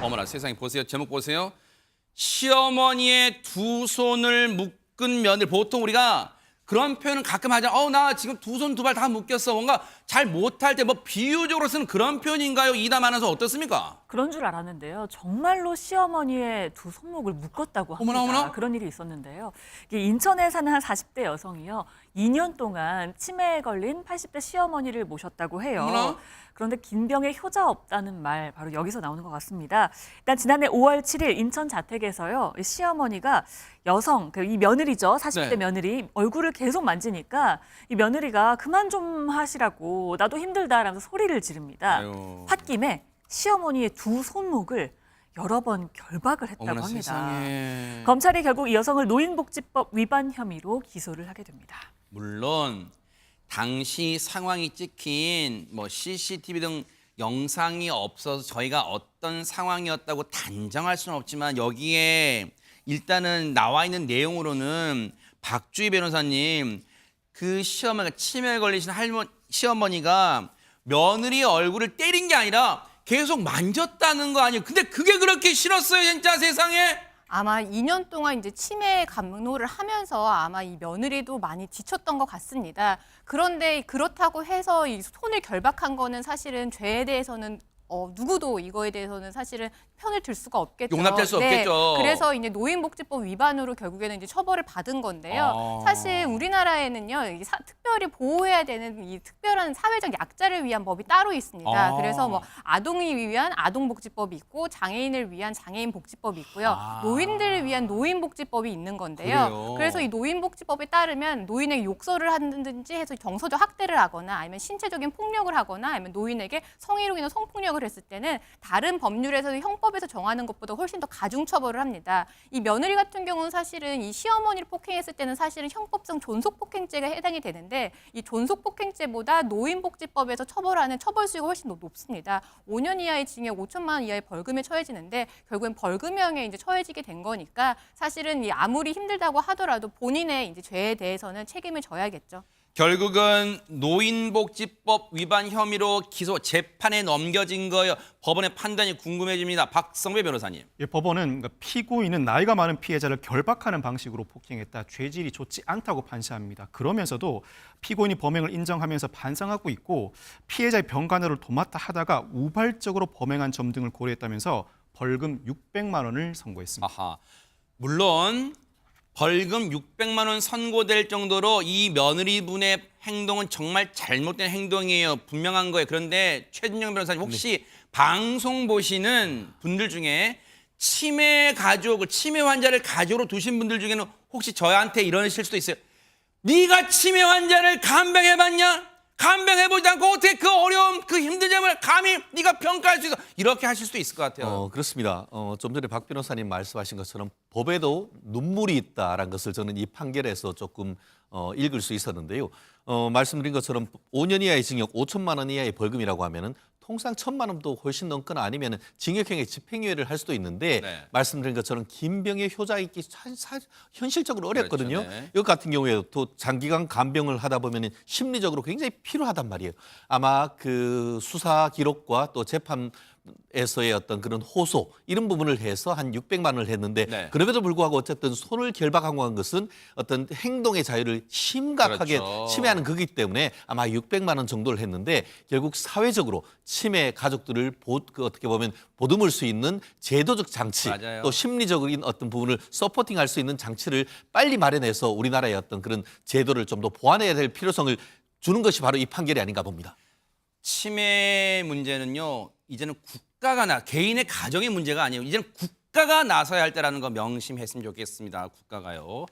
어머나 세상에 보세요. 제목 보세요. 시어머니의 두 손을 묶은 며느리. 보통 우리가 그런 표현은 가끔 하자. 나 지금 두 손 두 발 다 묶였어. 뭔가 잘 못할 때 뭐 비유적으로 쓰는 그런 표현인가요? 이담 아나운서 어떻습니까? 그런 줄 알았는데요. 정말로 시어머니의 두 손목을 묶었다고 합니다. 어머나. 그런 일이 있었는데요. 이게 인천에 사는 한 40대 여성이요. 2년 동안 치매에 걸린 80대 시어머니를 모셨다고 해요. 어머나. 그런데 긴 병에 효자 없다는 말 바로 여기서 나오는 것 같습니다. 일단 지난해 5월 7일 인천 자택에서요. 이 시어머니가 여성, 이 며느리죠. 40대 네. 며느리 얼굴을 계속 만지니까 이 며느리가 그만 좀 하시라고 나도 힘들다라면서 소리를 지릅니다. 아유. 홧김에 시어머니의 두 손목을 여러 번 결박을 했다고 어머나 합니다. 세상에. 검찰이 결국 이 여성을 노인복지법 위반 혐의로 기소를 하게 됩니다. 물론 당시 상황이 찍힌 뭐 CCTV 등 영상이 없어서 저희가 어떤 상황이었다고 단정할 수는 없지만 여기에 일단은 나와 있는 내용으로는 박주희 변호사님 그 시어머니가 치매에 걸리신 시어머니가 며느리 얼굴을 때린 게 아니라 계속 만졌다는 거 아니에요? 근데 그게 그렇게 싫었어요, 진짜 세상에? 아마 2년 동안 이제 치매 감노를 하면서 아마 이 며느리도 많이 지쳤던 것 같습니다. 그런데 그렇다고 해서 이 손을 결박한 거는 사실은 죄에 대해서는 누구도 이거에 대해서는 사실은 편을 들 수가 없겠죠. 용납될 수 없겠죠. 그래서 이제 노인복지법 위반으로 결국에는 이제 처벌을 받은 건데요. 사실 우리나라에는요, 특별히 보호해야 되는 이 특별한 사회적 약자를 위한 법이 따로 있습니다. 그래서 뭐 아동을 위한 아동복지법이 있고 장애인을 위한 장애인복지법이 있고요. 노인들을 위한 노인복지법이 있는 건데요. 그래요? 그래서 이 노인복지법에 따르면 노인에게 욕설을 하든지 해서 정서적 학대를 하거나 아니면 신체적인 폭력을 하거나 아니면 노인에게 성희롱이나 인한 성폭력을 했을 때는 다른 법률에서 형법에서 정하는 것보다 훨씬 더 가중 처벌을 합니다. 이 며느리 같은 경우는 사실은 이 시어머니를 폭행했을 때는 사실은 형법상 존속폭행죄가 해당이 되는데 이 존속폭행죄보다 노인복지법에서 처벌하는 처벌 수위가 훨씬 더 높습니다. 5년 이하의 징역 5천만 원 이하의 벌금에 처해지는데 결국엔 벌금형에 이제 처해지게 된 거니까 사실은 이 아무리 힘들다고 하더라도 본인의 이제 죄에 대해서는 책임을 져야겠죠. 결국은 노인복지법 위반 혐의로 기소 재판에 넘겨진 거예요. 법원의 판단이 궁금해집니다. 박성배 변호사님. 예, 법원은 피고인은 나이가 많은 피해자를 결박하는 방식으로 폭행했다. 죄질이 좋지 않다고 판시합니다. 그러면서도 피고인이 범행을 인정하면서 반성하고 있고 피해자의 병간호를 도맡아 하다가 우발적으로 범행한 점 등을 고려했다면서 벌금 600만 원을 선고했습니다. 아하. 물론 벌금 600만 원 선고될 정도로 이 며느리분의 행동은 정말 잘못된 행동이에요. 분명한 거예요. 그런데 최준영 변호사님 혹시 방송 보시는 분들 중에 치매 환자를 가족으로 두신 분들 중에는 혹시 저한테 이러실 수도 있어요. 네가 치매 환자를 간병해봤냐? 간병해보지 않고 어떻게 그 어려움, 그 힘든 점을 감히 네가 평가할 수 있어? 이렇게 하실 수도 있을 것 같아요. 그렇습니다. 좀 전에 박 변호사님 말씀하신 것처럼 법에도 눈물이 있다라는 것을 저는 이 판결에서 조금 읽을 수 있었는데요. 말씀드린 것처럼 5년 이하의 징역 5천만 원 이하의 벌금이라고 하면은 통상 1,000만 원도 훨씬 넘거나 아니면 징역형의 집행유예를 할 수도 있는데 네. 말씀드린 것처럼 긴 병에 효자 있기 현실적으로 어렵거든요. 그렇죠, 네. 이것 같은 경우에도 또 장기간 간병을 하다 보면 심리적으로 굉장히 필요하단 말이에요. 아마 그 수사 기록과 또 재판에서의 어떤 그런 호소 이런 부분을 해서 한 600만 원을 했는데 네. 그럼에도 불구하고 어쨌든 손을 결박하고 한 것은 어떤 행동의 자유를 심각하게 그렇죠. 침해하는 거기 때문에 아마 600만 원 정도를 했는데 결국 사회적으로 치매 가족들을 어떻게 보면 보듬을 수 있는 제도적 장치 맞아요. 또 심리적인 어떤 부분을 서포팅할 수 있는 장치를 빨리 마련해서 우리나라의 어떤 그런 제도를 좀 더 보완해야 될 필요성을 주는 것이 바로 이 판결이 아닌가 봅니다. 치매 문제는요, 이제는 개인의 가정의 문제가 아니에요. 이제는 국가가 나서야 할 때라는 거 명심했으면 좋겠습니다. 국가가요.